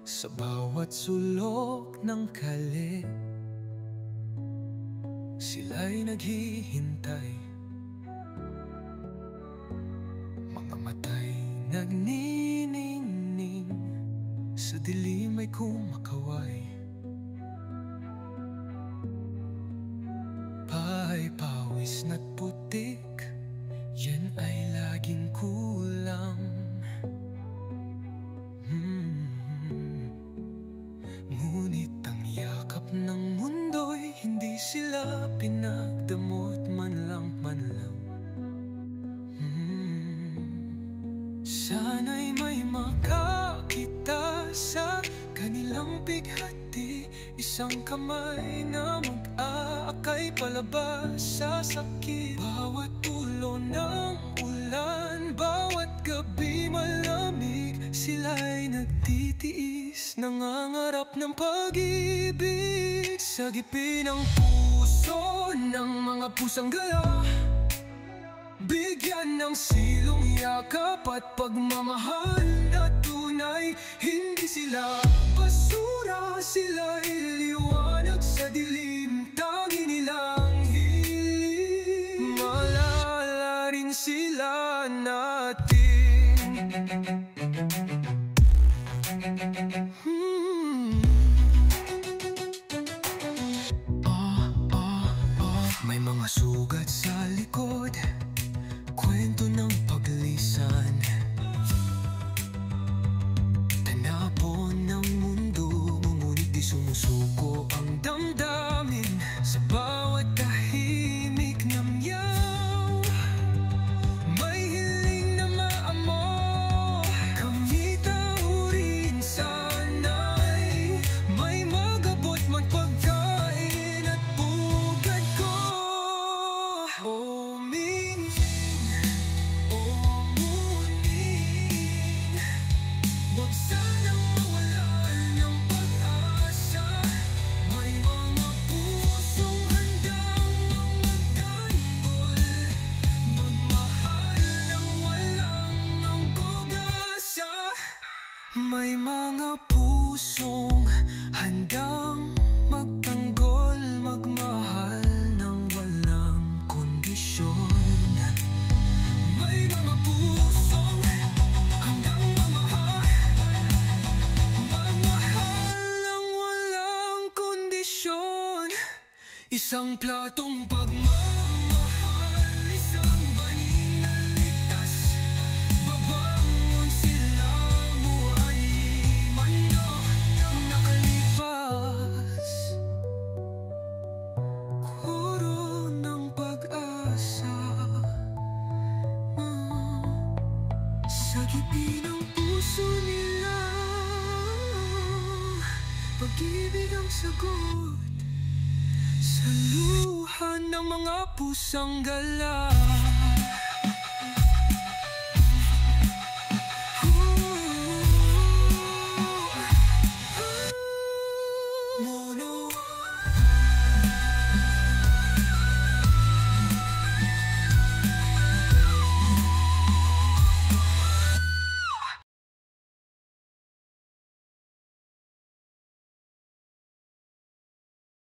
Sa bawat sulok ng kalye, sila'y naghihintay. Mga matay nagniningning, sa dilim ay kumakaway. Pawis na't putik, yan ay laging kulang. Ngunit ang yakap ng mundo'y hindi sila pinagdamot man lang. Sana'y may makakita sa kanilang bighati, isang kamay na mag-aakay palabas sa sakit. Bawat ulo ng ulan, bawat gabi malamig, sila'y nagtitiis, nangangarap ng pag-ibig. Sagipin ang puso ng mga pusang gala, bigyan ng silong yakap at pagmamahal na tunay. Hindi sila basura, sila'y liwanag sa dilim, tangi nilang hiling. Maalala rin sila natin. May mga sugat sa likod, kwento ng paglisan, tanapon ng mundo, ngunit di sumusuko ang damdamin. Sa bawat tahimik na miyaw, may hiling na maamo. Kami tao rin sana'y may magabot magpagkain at pugad ko. Huwag sanang mawalan ng pag-asa. May mga pusong handang magtanggol, magmahal ng walang pag-asa. May mga pusong handang magtanggol, magmahal ng walang kondisyon. May mga pusong handang isang platong pagmamahal, isang banig na ligtas. Babangon sila, buhay manok ng nakalipas. Kuro ng pag-asa, sa gipin ng puso nila, pag-ibig ang sagot sa luha ng mga pusang gala.